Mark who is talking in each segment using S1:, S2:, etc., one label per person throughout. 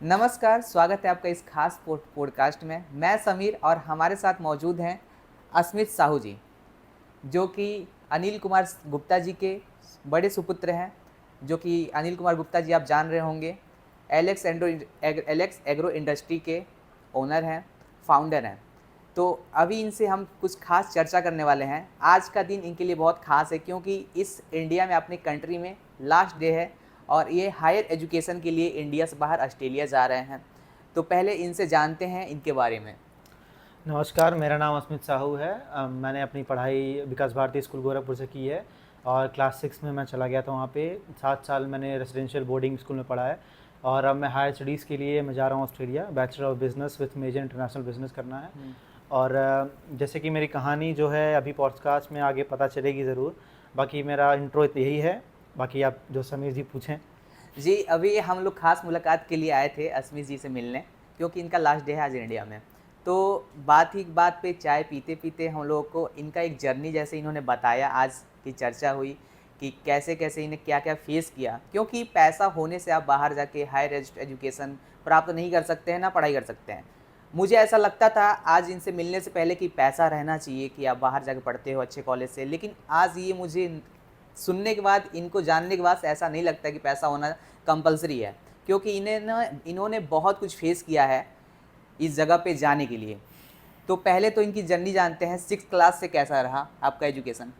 S1: नमस्कार, स्वागत है आपका इस खास पॉडकास्ट में। मैं समीर और हमारे साथ मौजूद हैं अस्मित साहू जी, जो कि अनिल कुमार गुप्ता जी के बड़े सुपुत्र हैं। जो कि अनिल कुमार गुप्ता जी आप जान रहे होंगे, एलेक्स एग्रो इंडस्ट्री के ओनर हैं, फाउंडर हैं। तो अभी इनसे हम कुछ खास चर्चा करने वाले हैं। आज का दिन इनके लिए बहुत खास है क्योंकि इस इंडिया में, अपनी कंट्री में लास्ट डे है और ये हायर एजुकेशन के लिए इंडिया से बाहर ऑस्ट्रेलिया जा रहे हैं। तो पहले इनसे जानते हैं इनके बारे में।
S2: नमस्कार, मेरा नाम अस्मित साहू है। मैंने अपनी पढ़ाई विकास भारती स्कूल गोरखपुर से की है और क्लास 6 में मैं चला गया था वहाँ पे। 7 साल मैंने रेजिडेंशियल बोर्डिंग स्कूल में पढ़ा है और अब मैं हायर स्टडीज़ के लिए मैं जा रहा हूँ Australia. Bachelor of business with major international business करना है। और जैसे कि मेरी कहानी जो है अभी पॉडकास्ट में आगे पता चलेगी ज़रूर। बाकी मेरा इंट्रो यही है, बाकी आप जो समीर जी पूछें।
S1: जी, अभी हम लोग खास मुलाकात के लिए आए थे अस्मित जी से मिलने, क्योंकि इनका लास्ट डे है आज इंडिया में। तो बात ही बात पे चाय पीते पीते हम लोगों को इनका एक जर्नी जैसे इन्होंने बताया, आज की चर्चा हुई कि कैसे कैसे इन्हें क्या क्या फेस किया। क्योंकि पैसा होने से आप बाहर जाके हायर एजुकेशन प्राप्त नहीं कर सकते हैं, ना पढ़ाई कर सकते हैं। मुझे ऐसा लगता था आज इनसे मिलने से पहले कि पैसा रहना चाहिए कि आप बाहर जाके पढ़ते हो अच्छे कॉलेज से, लेकिन आज ये मुझे सुनने के बाद, इनको जानने के बाद ऐसा नहीं लगता कि पैसा होना कंपलसरी है। क्योंकि इन्होंने बहुत कुछ फेस किया है इस जगह पे जाने के लिए। तो पहले तो इनकी जर्नी जानते हैं, 6th क्लास से कैसा रहा आपका एजुकेशन।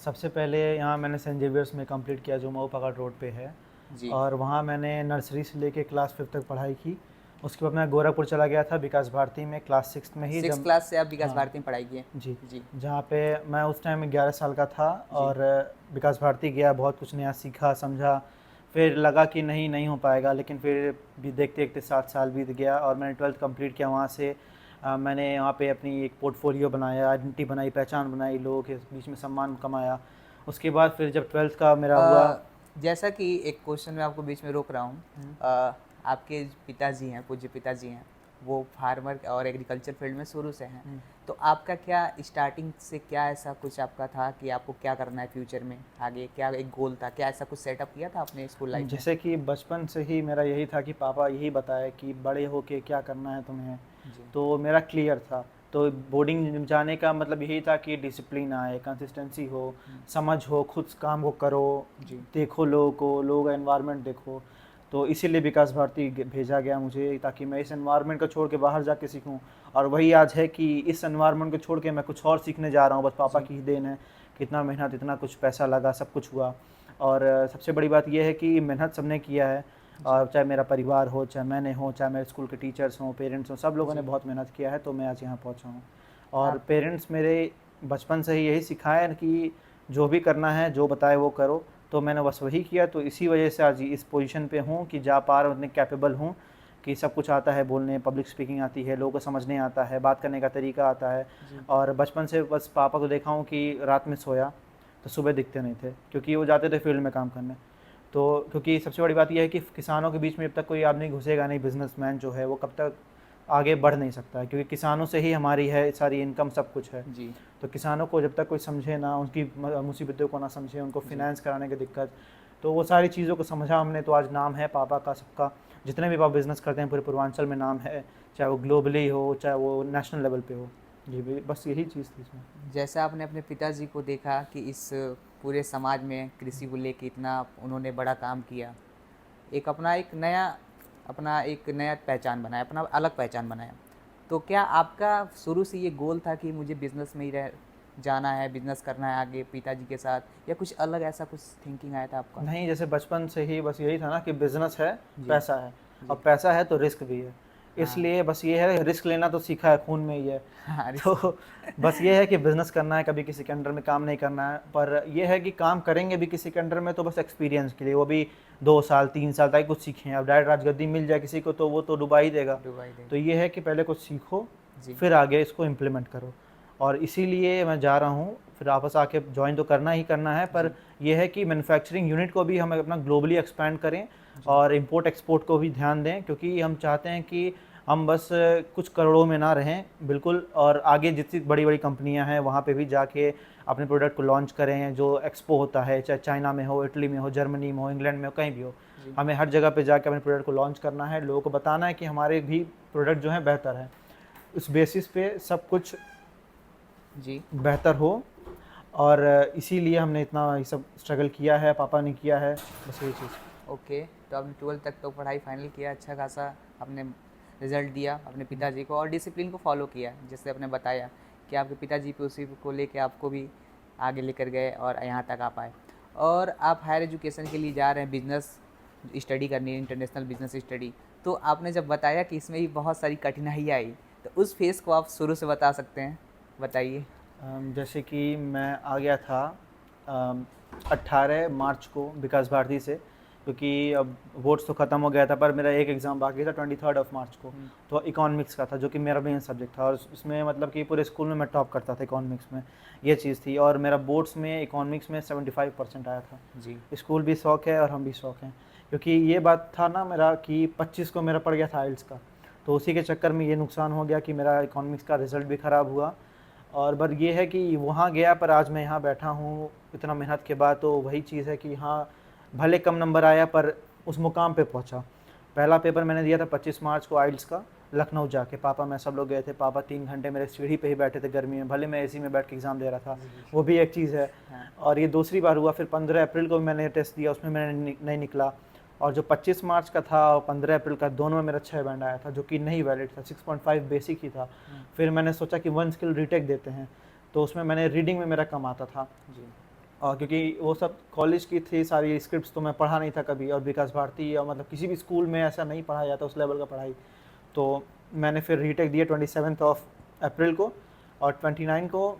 S2: सबसे पहले यहाँ मैंने सेंट जेवियर्स में कंप्लीट किया जो मऊ पकड़ रोड पे है।
S1: जी।
S2: और वहाँ मैंने नर्सरी से लेके क्लास 5 तक पढ़ाई की। उसके बाद मैं गोरखपुर चला गया था विकास भारती में क्लास 6 में ही
S1: 6th
S2: जब।
S1: क्लास से आप विकास
S2: हाँ
S1: भारती में पढ़ाई किए।
S2: जी।
S1: जी।
S2: जहाँ पे मैं उस टाइम 11 साल का था
S1: जी।
S2: और विकास भारती गया, बहुत कुछ नया सीखा समझा। फिर लगा कि नहीं नहीं हो पाएगा, लेकिन फिर भी देखते देखते 7 साल बीत गया और मैंने 12th कंप्लीट किया वहाँ से। मैंने वहाँ पे अपनी एक पोर्टफोलियो बनाया, आइडेंटिटी बनाई, पहचान बनाई, लोगों के बीच में सम्मान कमाया। उसके बाद फिर जब 12th का मेरा हुआ।
S1: जैसा कि एक क्वेश्चन मैं आपको बीच में रोक रहा हूँ।
S2: हम्म।
S1: आपके पिताजी हैं, पूज्य पिताजी हैं, वो फार्मर और एग्रीकल्चर फील्ड में शुरू से हैं।
S2: हम्म।
S1: तो आपका क्या स्टार्टिंग से क्या ऐसा कुछ आपका था कि आपको क्या करना है फ्यूचर में, आगे क्या एक गोल था, क्या ऐसा कुछ सेटअप किया था आपने स्कूल लाइफ में?
S2: जैसे कि बचपन से ही मेरा यही था कि पापा यही बताए कि बड़े होके क्या करना है तुम्हें।
S1: जी।
S2: तो मेरा क्लियर था। तो बोर्डिंग जाने का मतलब यही था कि डिसिप्लिन आए, कंसिस्टेंसी हो, समझ हो, खुद काम को करो,
S1: जी।
S2: देखो लोगों को, लोगों का एनवायरनमेंट देखो। तो इसीलिए विकास भारती भेजा गया मुझे, ताकि मैं इस एनवायरनमेंट को छोड़ के बाहर जाके सीखूं। और वही आज है कि इस एनवायरनमेंट को छोड़ के मैं कुछ और सीखने जा रहा हूँ। बस पापा
S1: जी।
S2: की ही देन है, कितना मेहनत, इतना कुछ पैसा लगा, सब कुछ हुआ। और सबसे बड़ी बात यह है कि मेहनत सबने किया है।
S1: जी।
S2: और चाहे मेरा परिवार हो, चाहे मैंने हो, चाहे मेरे स्कूल के टीचर्स हों, पेरेंट्स हों, सब लोगों ने
S1: जी।
S2: बहुत मेहनत किया है, तो मैं आज यहाँ पहुँचा हूँ। और
S1: आप।
S2: पेरेंट्स मेरे बचपन से ही यही सिखाया कि जो भी करना है, जो बताए वो करो। तो मैंने बस वही किया, तो इसी वजह से आज इस पोजीशन पे हूँ कि जा पा रहा हूँ, इतने कैपेबल हूँ कि सब कुछ आता है बोलने, पब्लिक स्पीकिंग आती है, लोगों को समझने आता है, बात करने का तरीका आता है।
S1: जी।
S2: और बचपन से बस पापा को देखा हूँ कि रात में सोया तो सुबह दिखते नहीं थे, क्योंकि वो जाते थे फील्ड में काम करने। तो क्योंकि सबसे बड़ी बात यह है कि किसानों के बीच में जब तक कोई आदमी घुसेगा नहीं, बिजनेसमैन जो है वो कब तक आगे बढ़ नहीं सकता है, क्योंकि किसानों से ही हमारी है सारी इनकम, सब कुछ है।
S1: जी।
S2: तो किसानों को जब तक कोई समझे ना, उनकी मुसीबतों को ना समझे, उनको
S1: जी।
S2: फिनेंस कराने की दिक्कत, तो वो सारी चीज़ों को समझा हमने, तो आज नाम है पापा का सबका। जितने भी पापा बिज़नेस करते हैं पूरे पूर्वांचल में नाम है, चाहे वो ग्लोबली हो, चाहे वो नेशनल लेवल पे हो। जी बस यही चीज़ थी इसमें।
S1: जैसा आपने अपने पिताजी को देखा कि इस पूरे समाज में कृषि को लेके इतना उन्होंने बड़ा काम किया, एक अपना एक नया पहचान बनाया, अपना अलग पहचान बनाया। तो क्या आपका शुरू से ये गोल था कि मुझे बिज़नेस में ही रह जाना है, बिज़नेस करना है आगे पिताजी के साथ, या कुछ अलग ऐसा कुछ थिंकिंग आया था आपका?
S2: नहीं, जैसे बचपन से ही बस यही था ना कि बिज़नेस है,
S1: जी।
S2: पैसा है।
S1: जी।
S2: अब पैसा है तो रिस्क भी है।
S1: हाँ।
S2: इसलिए बस ये है, रिस्क लेना तो सीखा है, खून में ही है।
S1: हाँ, रिस्क।
S2: तो बस ये है कि बिज़नेस करना है, कभी किसी के अंडर में काम नहीं करना है। पर ये है कि काम करेंगे भी किसी के अंडर में तो बस एक्सपीरियंस के लिए, वो भी 2 साल 3 साल तक कुछ सीखें। अब डायरेक्ट राजगद्दी मिल जाए किसी को तो वो तो डुबा ही देगा।
S1: दुबई दे।
S2: तो ये है कि पहले कुछ सीखो,
S1: जी।
S2: फिर आगे इसको इम्प्लीमेंट करो। और इसीलिए मैं जा रहा हूँ, फिर वापस आके जॉइन तो करना ही करना है। पर
S1: जी।
S2: यह है कि मैन्युफैक्चरिंग यूनिट को भी हम अपना ग्लोबली एक्सपैंड करें
S1: जी।
S2: और इंपोर्ट एक्सपोर्ट को भी ध्यान दें, क्योंकि हम चाहते हैं कि हम बस कुछ करोड़ों में ना रहें बिल्कुल, और आगे जितनी बड़ी बड़ी कंपनियां हैं वहाँ पे भी जाके अपने प्रोडक्ट को लॉन्च करें। जो एक्सपो होता है, चाहे चाइना में हो, इटली में हो, जर्मनी में हो, इंग्लैंड में हो, कहीं भी हो, हमें हर जगह पे जाके अपने प्रोडक्ट को लॉन्च करना है, लोगों को बताना है कि हमारे भी प्रोडक्ट जो हैं बेहतर है, उस बेसिस पे सब कुछ
S1: जी
S2: बेहतर हो। और इसीलिए हमने इतना ये सब स्ट्रगल किया है, पापा ने किया है, बस यही चीज़।
S1: ओके। तो आपने 12th तक तो पढ़ाई फाइनल किया, अच्छा खासा आपने रिजल्ट दिया अपने पिताजी को और डिसिप्लिन को फॉलो किया, जैसे आपने बताया कि आपके पिताजी भी उसी को लेके आपको भी आगे लेकर गए और यहाँ तक आ पाए। और आप हायर एजुकेशन के लिए जा रहे हैं, बिजनेस स्टडी करनी है, इंटरनेशनल बिजनेस स्टडी। तो आपने जब बताया कि इसमें भी बहुत सारी कठिनाई आई, तो उस फेज़ को आप शुरू से बता सकते हैं, बताइए।
S2: जैसे कि मैं आ गया था 18 मार्च को विकास भारती से, क्योंकि अब बोर्ड्स तो ख़त्म हो गया था, पर मेरा एक एग्ज़ाम बाकी था 23 मार्च को। तो इकोनॉमिक्स का था, जो कि मेरा मेन सब्जेक्ट था, और उसमें मतलब कि पूरे स्कूल में मैं टॉप करता था इकोनॉमिक्स में, ये चीज़ थी। और मेरा बोर्ड्स में इकोनॉमिक्स में 75% आया था।
S1: जी
S2: स्कूल भी शौक है और हम भी शौक हैं, क्योंकि ये बात था ना मेरा कि 25 को मेरा पड़ गया था आइल्स का, तो उसी के चक्कर में ये नुकसान हो गया कि मेरा इकोनॉमिक्स का रिज़ल्ट भी ख़राब हुआ। और बस ये है कि वहाँ गया, पर आज मैं यहाँ बैठा हूँ इतना मेहनत के बाद, तो वही चीज़ है कि हाँ, भले कम नंबर आया पर उस मुकाम पे पहुँचा। पहला पेपर मैंने दिया था 25 मार्च को आइल्स का, लखनऊ जाके। पापा मैं सब लोग गए थे, पापा 3 घंटे मेरे सीढ़ी पे ही बैठे थे गर्मी में, भले मैं एसी में बैठ के एग्ज़ाम दे रहा था, वो भी एक चीज़ है।
S1: हाँ।
S2: और ये दूसरी बार हुआ, फिर 15 अप्रैल को भी मैंने टेस्ट दिया, उसमें मैंने नहीं निकला। और जो 25 मार्च का था और 15 अप्रैल का, दोनों में मेरा 6 बैंड आया था, जो कि नहीं वैलिड था, 6.5 बेसिक ही था। फिर मैंने सोचा कि 1 स्किल रीटेक देते हैं, तो उसमें मैंने रीडिंग में मेरा कम आता था।
S1: जी
S2: और क्योंकि वो सब कॉलेज की थी सारी स्क्रिप्ट्स, तो मैं पढ़ा नहीं था कभी, और विकास भारती या मतलब किसी भी स्कूल में ऐसा नहीं पढ़ाया जाता उस लेवल का पढ़ाई। तो मैंने फिर रीटेक दिया 27 अप्रैल को, और 29 को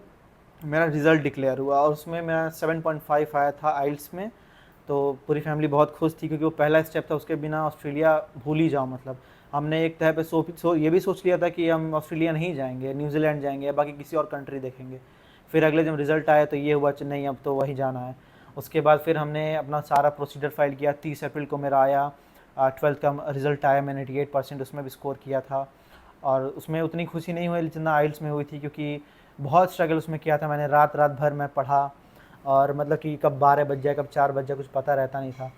S2: मेरा रिज़ल्ट डिक्लेयर हुआ, और उसमें मैं 7.5 आया था आइल्स में। तो पूरी फैमिली बहुत खुश थी, क्योंकि वो पहला स्टेप था, उसके बिना ऑस्ट्रेलिया भूल ही जाओ। मतलब हमने एक तह पे ये भी सोच लिया था कि हम ऑस्ट्रेलिया नहीं जाएंगे, न्यूजीलैंड जाएंगे या बाकी किसी और कंट्री देखेंगे। फिर अगले जब रिज़ल्ट आया तो ये हुआ कि नहीं, अब तो वहीं जाना है। उसके बाद फिर हमने अपना सारा प्रोसीजर फाइल किया। 30 अप्रैल को मेरा आया 12th का रिज़ल्ट आया, मैंने 88% उसमें भी स्कोर किया था। और उसमें उतनी खुशी नहीं हुई जितना आइल्स में हुई थी, क्योंकि बहुत स्ट्रगल उसमें किया था मैंने। रात रात भर मैं पढ़ा, और मतलब कि कब 12 बज जाए कब 4 बज जाए कुछ पता रहता नहीं था।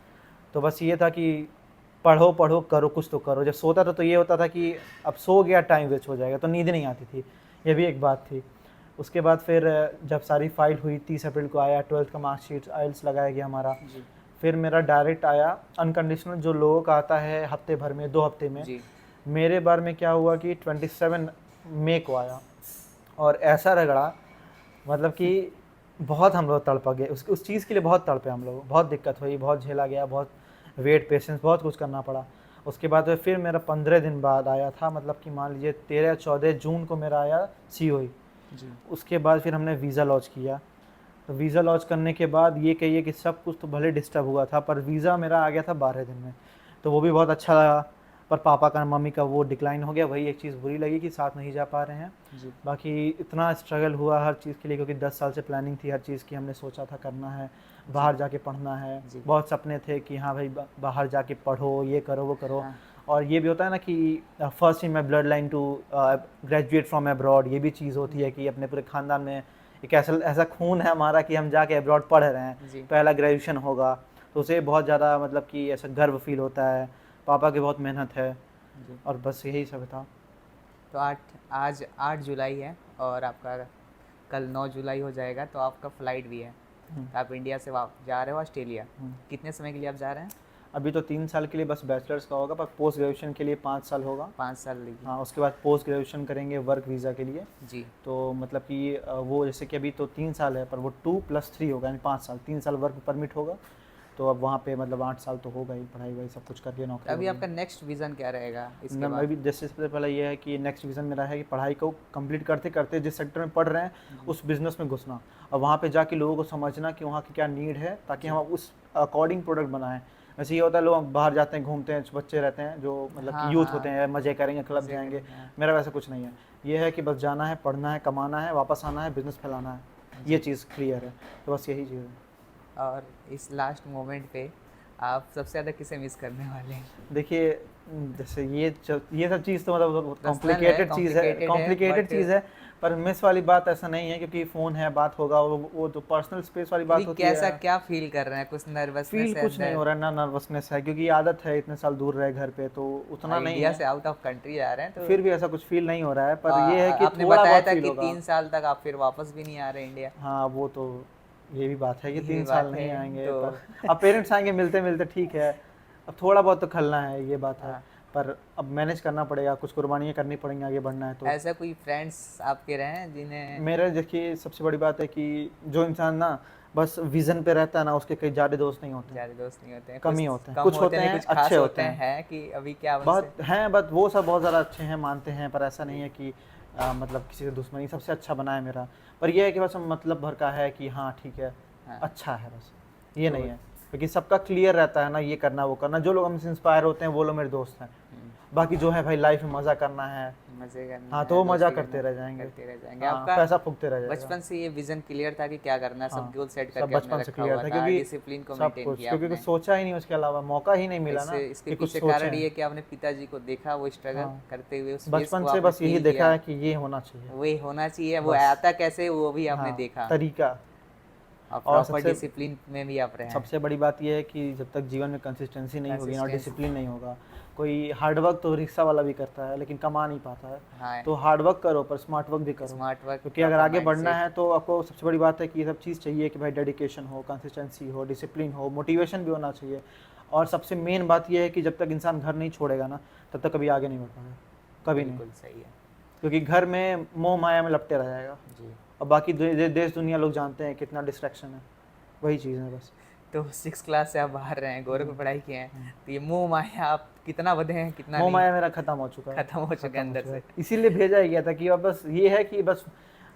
S2: तो बस ये था कि पढ़ो पढ़ो, करो कुछ तो करो। जब सोता था तो ये होता था कि अब सो गया, टाइम वेस्ट हो जाएगा, तो नींद नहीं आती थी, ये भी एक बात थी। उसके बाद फिर जब सारी फाइल हुई, 30 अप्रैल को आया 12th का मार्कशीट, आइल्स लगाया गया हमारा।
S1: जी
S2: फिर मेरा डायरेक्ट आया अनकंडीशनल, जो लोगों का आता है हफ्ते भर में, 2 हफ्ते में।
S1: जी
S2: मेरे बार में क्या हुआ कि 27 मई को आया, और ऐसा रगड़ा, मतलब कि बहुत हम लोग तड़प गए उस चीज़ के लिए, बहुत तड़पे हम लोग, बहुत दिक्कत हुई, बहुत झेला गया, बहुत वेट, पेशेंस, बहुत कुछ करना पड़ा। उसके बाद फिर मेरा 15 दिन बाद आया था, मतलब कि मान लीजिए 13-14 जून को मेरा आया COE।
S1: जी
S2: उसके बाद फिर हमने वीज़ा लॉन्च किया। तो वीज़ा लॉन्च करने के बाद ये कहिए कि सब कुछ तो भले डिस्टर्ब हुआ था, पर वीज़ा मेरा आ गया था 12 दिन में, तो वो भी बहुत अच्छा लगा। पर पापा का मम्मी का वो डिक्लाइन हो गया, वही एक चीज़ बुरी लगी कि साथ नहीं जा पा रहे हैं।
S1: जी
S2: बाकी इतना स्ट्रगल हुआ हर चीज़ के लिए, क्योंकि 10 साल से प्लानिंग थी हर चीज़ की, हमने सोचा था करना है, बाहर जाके पढ़ना है।
S1: जी
S2: बहुत सपने थे कि हाँ भाई बाहर जाके पढ़ो, ये करो वो करो।
S1: हाँ
S2: और ये भी होता है ना कि first in my bloodline to graduate from abroad, ये भी चीज़ होती है कि अपने पूरे ख़ानदान में एक ऐसा खून है हमारा कि हम जाके अब्रॉड पढ़ रहे हैं,
S1: जी
S2: पहला ग्रेजुएशन होगा, तो उसे बहुत ज़्यादा मतलब कि ऐसा गर्व फील होता है। पापा की बहुत मेहनत है,
S1: जी।
S2: और बस यही सब था।
S1: तो आज 8 जुलाई है और आपका कल 9 जुलाई हो जाएगा, तो आपका फ़्लाइट भी है। तो आप इंडिया से जा रहे हो ऑस्ट्रेलिया, कितने समय के लिए आप जा रहे हैं?
S2: अभी तो 3 साल के लिए बस बैचलर्स का होगा, पर पोस्ट ग्रेजुएशन के लिए 5 साल होगा।
S1: 5 साल लेगी।
S2: हाँ, उसके बाद पोस्ट ग्रेजुएशन करेंगे वर्क वीज़ा के लिए।
S1: जी
S2: तो मतलब कि वो जैसे कि अभी तो 3 साल है, पर वो 2+3 होगा, यानी 5 साल। 3 साल वर्क परमिट होगा, तो अब वहाँ पे मतलब 8 साल तो होगा ही, पढ़ाई वही सब कुछ करके
S1: तो
S2: नौकरी
S1: अभी
S2: होगी।
S1: आपका नेक्स्ट विज़न क्या रहेगा इसके
S2: मैं
S1: बाद?
S2: भी जैसे सबसे पहले ये है कि नेक्स्ट विज़न मेरा है कि पढ़ाई को कंप्लीट करते करते जिस सेक्टर में पढ़ रहे हैं उस बिज़नेस में घुसना, और वहाँ पे जाके लोगों को समझना कि वहाँ की क्या नीड है, ताकि हम उस अकॉर्डिंग प्रोडक्ट बनाएं। वैसे ये होता है, लोग बाहर जाते हैं, घूमते हैं, बच्चे रहते हैं जो मतलब
S1: हाँ
S2: कि यूथ
S1: हाँ
S2: होते हैं, मज़े करेंगे, क्लब
S1: मज़े
S2: जाएंगे।
S1: करेंगे, हाँ।
S2: मेरा वैसा कुछ नहीं है। ये है कि बस जाना है, पढ़ना है, कमाना है, वापस आना है, बिज़नेस फैलाना है, ये चीज़ क्लियर है। तो बस यही चीज़ है।
S1: और इस लास्ट मोमेंट पे आप सबसे ज़्यादा किसे मिस करने वाले हैं?
S2: देखिए, जैसे ये सब चीज़ तो मतलब
S1: पर्सनल है,
S2: कॉम्प्लिकेटेड चीज़ है,
S1: कॉम्प्लिकेटेड है,
S2: कॉम्प्लिकेटेड
S1: बट
S2: चीज़ है। पर मिस वाली बात ऐसा नहीं है, क्योंकि फ़ोन है, बात होगा, वो तो पर्सनल स्पेस वाली बात
S1: अभी
S2: होती
S1: कैसा
S2: है।
S1: क्या फील कर रहे हैं, कुछ नर्वसनेस
S2: फील
S1: है
S2: कुछ नहीं
S1: अंदर?
S2: हो रहा है, ना नर्वसनेस है, क्योंकि आदत है, इतने साल दूर रहे घर पे, तो उतना नहीं
S1: इंडिया
S2: है।
S1: से आउट ऑफ कंट्री जा रहे हैं तो
S2: फिर भी ऐसा कुछ फील नहीं हो रहा है, पर ये है कि
S1: आपने
S2: थोड़ा
S1: बताया
S2: बहुत
S1: था
S2: फील
S1: कि
S2: होगा।
S1: 3 साल तक आप फिर वापस भी नहीं आ रहे इंडिया।
S2: हाँ, वो तो ये भी बात है कि
S1: ये भी
S2: 3 साल
S1: बात है
S2: नहीं आएँगे,
S1: तो
S2: पर अब पेरेंट्स आएँगे मिलते-मिलते, ठीक है। अब थोड़ा बहुत तो खलना है, ये बात है।
S1: हाँ,
S2: पर अब मैनेज करना पड़ेगा, कुछ कुर्बानियाँ करनी पड़ेंगी, आगे बढ़ना है तो।
S1: ऐसा कोई फ्रेंड्स आपके रहे हैं जिन्हें?
S2: मेरा देखिए सबसे बड़ी बात है कि जो इंसान ना बस विज़न पे रहता है ना, उसके कई ज़्यादा दोस्त नहीं होते हैं,
S1: ज़्यादा दोस्त नहीं होते हैं,
S2: कम
S1: कुछ
S2: ही होते हैं।
S1: कम
S2: कुछ
S1: होते
S2: होते
S1: हैं,
S2: हैं,
S1: कुछ
S2: अच्छे
S1: खास होते
S2: होते हैं।
S1: हैं कि अभी क्या उनसे?
S2: बहुत हैं, बट वो सब बहुत ज़्यादा अच्छे हैं, मानते हैं, पर ऐसा नहीं है कि मतलब किसी से दुश्मनी, सबसे अच्छा बना है मेरा। पर ये है कि बस मतलब भर का है कि हाँ, ठीक है,
S1: हाँ,
S2: अच्छा है बस, ये
S1: तो
S2: नहीं है। क्योंकि सबका क्लियर रहता है ना, ये करना, वो करना। जो लोग हमसे इंस्पायर होते हैं, वो लोग मेरे दोस्त हैं। बाकी जो है भाई, लाइफ में मज़ा करना है,
S1: मज़े करना
S2: हाँ, तो
S1: है,
S2: वो मज़ा
S1: दोस्ती करना
S2: करते
S1: है,
S2: रह जाएँगे।
S1: करते रह जाएँगे।
S2: हाँ,
S1: आपका
S2: पैसा फूकते रह जाएगा।
S1: बचपन से ये विज़न क्लियर था कि क्या करना है, सब
S2: हाँ,
S1: गोल सेट
S2: सब
S1: करके आपने
S2: बचपन से
S1: रखा
S2: क्लियर
S1: हुआ
S2: था,
S1: था,
S2: क्योंकि
S1: डिसिप्लिन को
S2: सब
S1: मेंटेन
S2: कुछ,
S1: किया
S2: क्योंकि कुछ
S1: आपने।
S2: सोचा ही नहीं उसके अलावा, मौका ही नहीं मिला ना
S1: इसके
S2: कि कुछ
S1: पीछे
S2: सोचें।
S1: कारण ये है कि आपने पिताजी को देखा, वो स्ट्रगल
S2: हाँ,
S1: करते हुए, उस फेज़
S2: बचपन
S1: को
S2: से
S1: आपने
S2: बस यही
S1: फ़ील
S2: देखा
S1: किया।
S2: है कि ये होना चाहिए,
S1: वही होना चाहिए, वो
S2: बस।
S1: आता कैसे वो भी आपने
S2: हाँ,
S1: देखा,
S2: तरीका।
S1: और
S2: और
S1: प्रॉपर
S2: सबसे
S1: डिसिप्लिन में भी आप रहे हैं।
S2: सबसे बड़ी बात ये है कि जब तक जीवन में कंसिस्टेंसी नहीं होगी ना, और
S1: कंसिस्टेंसी,
S2: डिसिप्लिन नहीं होगा, कोई हार्ड वर्क तो रिक्शा वाला भी करता है, लेकिन कमा नहीं पाता है।
S1: हाँ,
S2: तो हार्ड वर्क करो, पर स्मार्ट वर्क भी करो,
S1: स्मार्ट वर्क,
S2: क्योंकि अगर
S1: प्रॉपर
S2: आगे बढ़ना
S1: माइंडसेट।
S2: है तो आपको सबसे बड़ी बात है कि ये सब चीज़ चाहिए कि भाई डेडिकेशन हो, कंसिस्टेंसी हो, डिसिप्लिन हो, मोटिवेशन भी होना चाहिए। और सबसे मेन बात ये है कि जब तक इंसान घर नहीं छोड़ेगा ना, तब तक कभी आगे नहीं बढ़ पाएगा, कभी नहीं।
S1: बिल्कुल सही है।
S2: क्योंकि घर में मोह माया में लपटे रह जाएगा,
S1: जी।
S2: और बाकी देश दुनिया लोग जानते हैं कितना डिस्ट्रैक्शन है, वही चीज़ है बस।
S1: तो 6 क्लास से आप बाहर रहे हैं, गोरखपुर पढ़ाई किए हैं, तो ये मोह माया आप कितना बधे हैं, कितना
S2: मोह
S1: नहीं?
S2: माया मेरा खत्म हो चुका है,
S1: खत्म हो चुका है
S2: खत्म हो
S1: अंदर
S2: चुका
S1: से।
S2: है। इसीलिए भेजा ही गया था कि अब बस ये है कि बस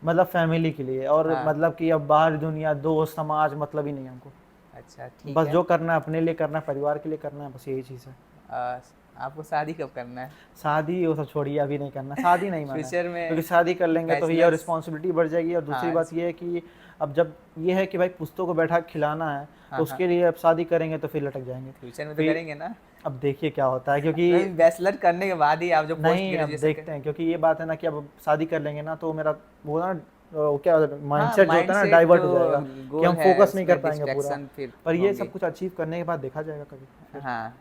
S2: मतलब फैमिली के लिए, और
S1: हाँ,
S2: मतलब कि अब बाहर दुनिया, दोस्त, समाज मतलब ही नहीं है हमको।
S1: अच्छा ठीक
S2: बस
S1: है।
S2: जो करना है अपने लिए करना है, परिवार के लिए करना है, बस यही चीज़ है।
S1: अ, आपको शादी कब करना है?
S2: शादी वो सब छोड़िए, अभी नहीं करना, शादी नहीं माना है।
S1: फ्यूचर में
S2: क्योंकि शादी कर लेंगे तो ये और
S1: बैचलर्स?
S2: रिस्पॉन्सिबिलिटी बढ़ जाएगी, और दूसरी
S1: हाँ,
S2: बात ये है कि अब जब ये है कि भाई पुश्तों को बैठा के खिलाना है,
S1: हाँ,
S2: तो
S1: हाँ,
S2: उसके लिए अब शादी करेंगे तो फिर लटक जाएंगे।
S1: फ्यूचर में तो
S2: फिर
S1: करेंगे ना?
S2: अब देखिए क्या होता है, क्योंकि
S1: नहीं, बैचलर करने के बाद ही आप जो पोस्ट
S2: नहीं, अब
S1: ग्रेजुएशन कर।
S2: देखते हैं, क्योंकि ये बात है ना कि अब शादी कर लेंगे ना, तो मेरा वो ना वो क्या
S1: हाँ,
S2: माइंडसेट जो होता है ना,
S1: माइंडसेट
S2: डाइवर्ट
S1: जो
S2: हो जाएगा, कि
S1: गोल
S2: हम
S1: है
S2: फोकस नहीं कर
S1: उसमें
S2: पाएंगे पूरा।
S1: डिस्ट्रैक्शन फिर
S2: पर ये
S1: होंगे।
S2: सब कुछ अचीव करने के बाद देखा जाएगा कभी फिर।
S1: हाँ,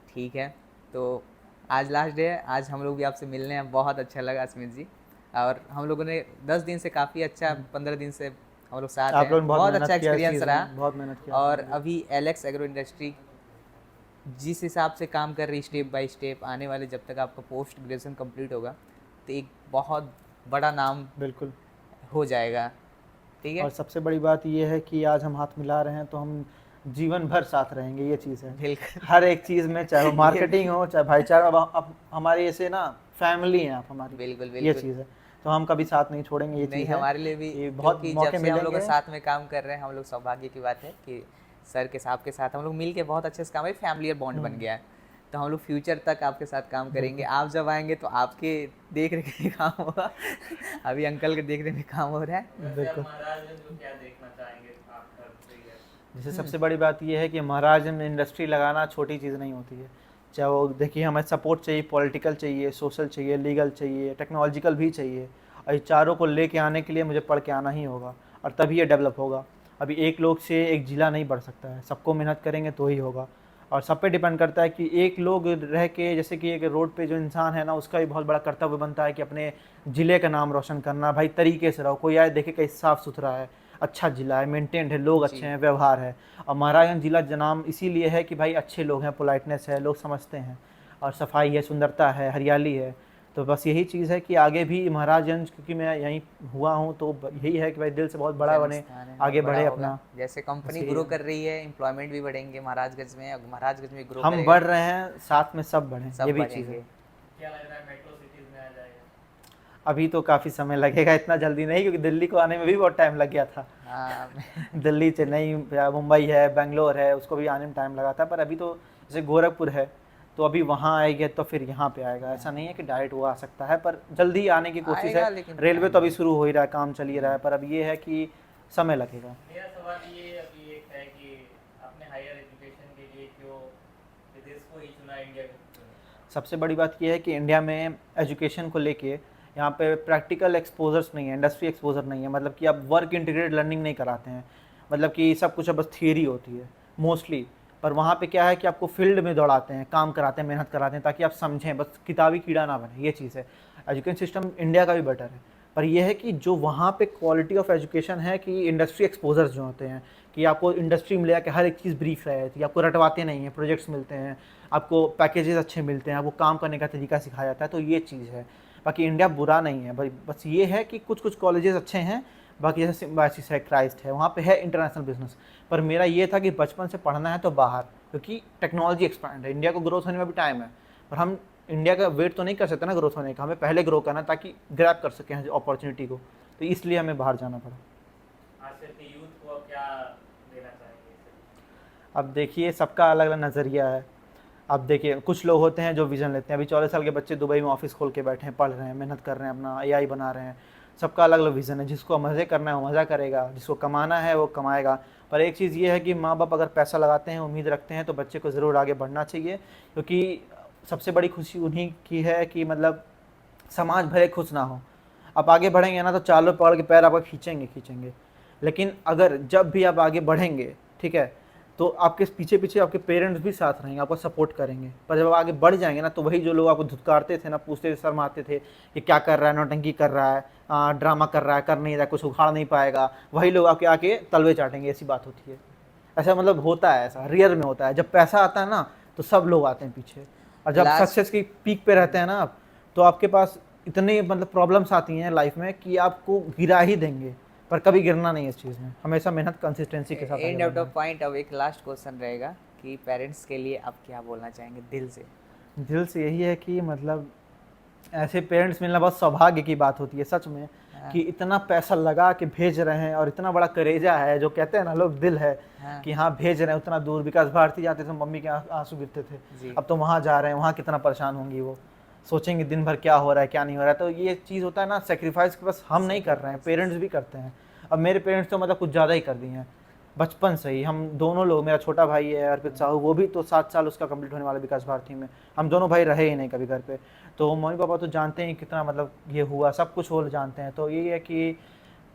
S1: ठीक है। तो आज लास्ट डे है, आज हम लोग भी आपसे मिलने हैं, बहुत अच्छा लगा स्मित जी। और हम लोगों ने 10 दिन से काफ़ी अच्छा, 15 दिन से हम लोग साथ
S2: आप
S1: हैं,
S2: लोगों ने बहुत
S1: बहुत अच्छा
S2: मेहनत किया इस
S1: एक्सपीरियंस
S2: चीज़
S1: रहा।
S2: में, बहुत मेहनत किया आप
S1: और
S2: लोगों ने भी।
S1: अभी एलेक्स एग्रो इंडस्ट्री जिस हिसाब से काम कर रही, स्टेप बाय स्टेप आने वाले, जब तक आपका पोस्ट ग्रेजुएशन कंप्लीट होगा तो एक बहुत बड़ा नाम
S2: बिल्कुल।
S1: हो जाएगा। ठीक है,
S2: और सबसे बड़ी बात ये है कि आज हम हाथ मिला रहे हैं, तो हम जीवन भर साथ रहेंगे, ये चीज़ है।
S1: बिल्कुल।
S2: हर एक चीज़ में, चाहे वो
S1: ये
S2: मार्केटिंग हो, चाहे भाईचारा, अब हमारे ऐसे ना फैमिली हैं आप हमारी,
S1: बिल्कुल,
S2: ये
S1: बिल्कुल।
S2: चीज़ है। तो हम कभी साथ नहीं छोड़ेंगे, ये
S1: नहीं,
S2: चीज़ है
S1: हमारे लिए भी,
S2: कि बहुत
S1: क्योंकि जब
S2: मौके
S1: से हम लोग
S2: मिलेंगे।
S1: साथ में काम कर रहे हैं, हम लोग सौभाग्य की बात है कि सर के साथ हम लोग मिल के बहुत अच्छे से काम है, फैमिली बॉन्ड बन गया है। तो हम लोग फ्यूचर तक आपके साथ काम करेंगे।
S2: बिल्कुल।
S1: आप जब आएंगे तो आपके देख रेख में काम होगा। अभी अंकल के देख रेख में काम हो रहा है।
S3: वैसे आप
S2: बिल्कुल।
S3: महाराजगंज को क्या देखना चाहेंगे आप घर से ही है?
S2: जैसे सबसे बड़ी बात ये है कि महाराज में इंडस्ट्री लगाना छोटी चीज़ नहीं होती है। चाहे वो देखिए, हमें सपोर्ट चाहिए, पॉलिटिकल चाहिए, सोशल चाहिए, लीगल चाहिए, टेक्नोलॉजिकल भी चाहिए, और ये चारों को लेके आने के लिए मुझे पढ़ के आना ही होगा, और तभी ये डेवलप होगा। अभी एक लोग से एक ज़िला नहीं बढ़ सकता है, सबको मेहनत करेंगे तो ही होगा। और सब पे डिपेंड करता है कि एक लोग रह के, जैसे कि एक रोड पे जो इंसान है ना, उसका भी बहुत बड़ा कर्तव्य बनता है कि अपने ज़िले का नाम रोशन करना। भाई तरीके से रहो, कोई आए देखे कहीं साफ़ सुथरा है, अच्छा ज़िला है, मेंटेन्ड है, लोग
S1: जी,
S2: अच्छे हैं, व्यवहार है। और महाराजगंज ज़िला नाम इसीलिए है कि भाई अच्छे लोग हैं, पोलाइटनेस है, लोग समझते हैं, और सफाई है, सुंदरता है, हरियाली है। तो बस यही चीज़ है कि आगे भी महाराजगंज, क्योंकि मैं यहीं हुआ हूँ, तो यही है कि भाई दिल से बहुत बड़ा
S1: जन्म
S2: बने,
S1: स्थान है, बहुत
S2: आगे
S1: बड़ा
S2: बढ़े
S1: होगा।
S2: अपना।
S1: जैसे
S2: बस
S1: कंपनी
S2: यही
S1: ग्रो
S2: है,
S1: कर रही है, एम्प्लॉयमेंट भी बढ़ेंगे महाराजगंज में, और महाराजगंज में ग्रो
S2: हम
S1: करेगा,
S2: बढ़ रहे हैं, साथ में सब बढ़ें, ये
S1: सब
S2: भी चीज़ है।
S1: बढ़ेंगे।
S3: क्या लग रहा है मेट्रो सिटीज में आ जाएगा?
S2: अभी तो काफ़ी समय लगेगा, इतना जल्दी नहीं, क्योंकि दिल्ली को आने में भी बहुत टाइम लग गया था।
S1: हाँ।
S2: दिल्ली, चेन्नई, या मुंबई है, बेंगलोर है, उसको भी आने में टाइम लगा था। पर अभी तो जैसे गोरखपुर है, तो अभी वहाँ आएगा तो फिर यहाँ पे आएगा। ऐसा नहीं है कि डायरेक्ट वो आ सकता है, पर जल्दी आने की कोशिश
S1: आएगा
S2: है।
S1: लेकिन
S2: रेलवे
S1: टाइम
S2: तो अभी शुरू हो ही रहा है, काम चल ही रहा है, पर अब ये है कि समय लगेगा।
S3: मेरा सवाल ये अभी एक है कि आपने हायर एजुकेशन के लिए क्यों विदेश को ही चुना, इंडिया को क्यों चुना?
S2: सबसे बड़ी बात ये है कि इंडिया में एजुकेशन को लेके यहाँ पे प्रैक्टिकल एक्सपोजर्स नहीं है, इंडस्ट्री एक्सपोजर नहीं है, मतलब कि आप वर्क इंटीग्रेटेड लर्निंग नहीं कराते हैं, मतलब कि सब कुछ अब बस थियरी होती है मोस्टली। पर वहाँ पे क्या है कि आपको फील्ड में दौड़ाते हैं, काम कराते हैं, मेहनत कराते हैं, ताकि आप समझें, बस किताबी कीड़ा ना बने, ये चीज़ है। एजुकेशन सिस्टम इंडिया का भी बेटर है, पर यह है कि जो वहाँ पे क्वालिटी ऑफ एजुकेशन है कि इंडस्ट्री एक्सपोजर्स जो होते हैं, कि आपको इंडस्ट्री मिलेगा कि हर एक चीज़ ब्रीफ रहे, कि आपको रटवाते नहीं हैं, प्रोजेक्ट्स मिलते हैं, आपको पैकेजेस अच्छे मिलते हैं, आपको काम करने का तरीका सिखाया जाता है, तो ये चीज़ है। बाकी इंडिया बुरा नहीं है भाई, बस ये है कि कुछ कुछ कॉलेजेस अच्छे हैं, बाकी जैसे सिम्बायोसिस है, क्राइस्ट है, वहाँ पे है इंटरनेशनल बिजनेस। पर मेरा ये था कि बचपन से पढ़ना है तो बाहर, क्योंकि टेक्नोलॉजी एक्सपैंड है, इंडिया को ग्रोथ होने में भी टाइम है, पर हम इंडिया का वेट तो नहीं कर सकते ना ग्रोथ होने का, हमें पहले ग्रो करना ताकि ग्रैब कर सकें अपॉर्चुनिटी को, तो इसलिए हमें बाहर जाना पड़ा।
S3: आज के यूथ को क्या देना चाहेंगे?
S2: अब देखिए सबका अलग अलग नज़रिया है। अब देखिए कुछ लोग होते हैं जो विज़न लेते हैं, अभी 14 साल के बच्चे दुबई में ऑफिस खोल के बैठे हैं, पढ़ रहे हैं, मेहनत कर रहे हैं, अपना एआई बना रहे हैं। सबका अलग अलग विज़न है, जिसको मज़े करना है वो मज़ा करेगा, जिसको कमाना है वो कमाएगा। पर एक चीज़ ये है कि माँ बाप अगर पैसा लगाते हैं, उम्मीद रखते हैं, तो बच्चे को ज़रूर आगे बढ़ना चाहिए, क्योंकि सबसे बड़ी खुशी उन्हीं की है कि मतलब समाज भले खुश ना हो, आप आगे बढ़ेंगे ना तो 4 लोग पकड़ के पैर आपका खींचेंगे, लेकिन अगर जब भी आप आगे बढ़ेंगे, ठीक है, तो आपके पीछे पीछे आपके पेरेंट्स भी साथ रहेंगे, आपको सपोर्ट करेंगे। पर जब आप आगे बढ़ जाएंगे ना, तो वही जो लोग आपको धुतकारते थे ना, पूछते थे, शर्माते थे कि क्या कर रहा है, नौटंकी कर रहा है, ड्रामा कर रहा है, कर नहीं रहा, कुछ उखाड़ नहीं पाएगा, वही लोग आपके आके तलवे चाटेंगे। ऐसी बात होती है, ऐसा मतलब होता है, ऐसा रियल में होता है। जब पैसा आता है ना तो सब लोग आते हैं पीछे, और जब सक्सेस की पीक पे रहते हैं ना आप, तो आपके पास इतनी मतलब प्रॉब्लम्स आती हैं लाइफ में कि आपको गिरा ही देंगे, पर कभी गिरना नहीं है इस चीज़ में, हमेशा मेहनत कंसिस्टेंसी के साथ आगे
S1: एंड आउट
S2: बढ़ना
S1: ऑफ पॉइंट, अब एक लास्ट क्वेश्चन रहेगा कि पेरेंट्स के लिए आप क्या बोलना चाहेंगे दिल से?
S2: है। दिल से यही है कि मतलब ऐसे पेरेंट्स मिलना बहुत सौभाग्य की बात होती है सच में, कि इतना पैसा लगा के भेज रहे हैं, और इतना बड़ा करेजा है, जो कहते हैं ना लोग, दिल है, कि हाँ भेज रहे हैं उतना दूर। विकास भारती जाते थे, मम्मी के आंसू गिरते थे, अब तो वहाँ जा रहे हैं, वहाँ कितना परेशान होंगी वो, सोचेंगे दिन भर क्या हो रहा है क्या नहीं हो रहा है। तो ये चीज़ होता है ना, सेक्रीफाइस के बस हम नहीं कर रहे हैं, पेरेंट्स भी करते हैं। अब मेरे पेरेंट्स तो मतलब कुछ ज़्यादा ही कर दिए हैं बचपन से ही। हम दोनों लोग, मेरा छोटा भाई है अर्पित साहू, वो भी तो 7 साल उसका कंप्लीट होने वाला विकास भारती में, हम दोनों भाई रहे ही नहीं कभी घर पे। तो मम्मी पापा तो जानते हैं कितना मतलब ये हुआ, सब कुछ वो जानते हैं। तो यही है कि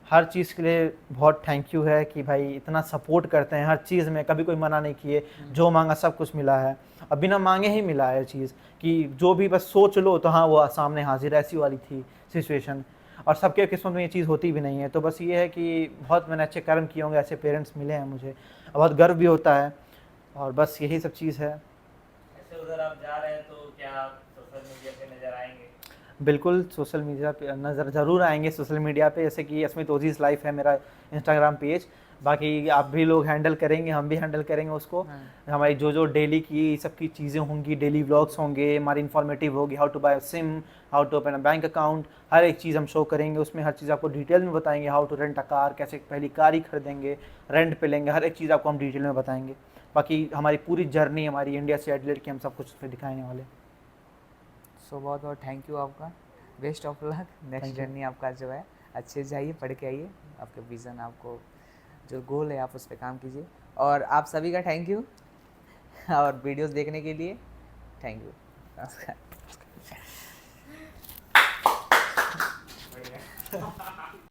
S2: हर चीज़ के लिए बहुत थैंक यू है कि भाई इतना सपोर्ट करते हैं हर चीज़ में, कभी कोई मना नहीं किए, जो मांगा सब कुछ मिला है, अब बिना मांगे ही मिला है चीज़, कि जो भी बस सोच लो तो हाँ वो सामने हाजिर, ऐसी वाली थी सिचुएशन। और सबके किस्मत में ये चीज़ होती भी नहीं है। तो बस ये है कि बहुत मैंने अच्छे कर्म किए होंगे, ऐसे पेरेंट्स मिले हैं मुझे, बहुत गर्व भी होता है, और बस यही सब चीज़ है।
S3: ऐसे उधर आप जा रहे हैं तो क्या आप सोशल मीडिया पे नजर आएंगे?
S2: बिल्कुल सोशल मीडिया पे नज़र ज़रूर आएंगे, सोशल मीडिया पे, जैसे कि अस्मित ओजीज लाइफ है मेरा इंस्टाग्राम पेज, बाकी आप भी लोग हैंडल करेंगे, हम भी हैंडल करेंगे उसको। हमारी जो डेली की सबकी चीज़ें होंगी, डेली व्लॉग्स होंगे, हमारी इन्फॉर्मेटिव होगी, how to buy SIM, how to open a bank account, हर एक चीज़ हम शो करेंगे उसमें, हर चीज़ आपको डिटेल में बताएंगे, how to rent a car, कैसे पहली कार ही खरीदेंगे, रेंट पे लेंगे, हर एक चीज़ आपको हम डिटेल में बताएंगे। बाकी हमारी पूरी जर्नी, हमारी इंडिया से एडलेट की, हम सब कुछ उसमें दिखाने वाले।
S1: सो बहुत बहुत थैंक यू आपका, best of luck, next journey आपका जो है अच्छे से जाइए, पढ़ के आइए, आपके विज़न, आपको जो गोल है आप उस पर काम कीजिए। और आप सभी का थैंक यू, और वीडियोस देखने के लिए थैंक यू, नमस्कार।
S3: बढ़िया।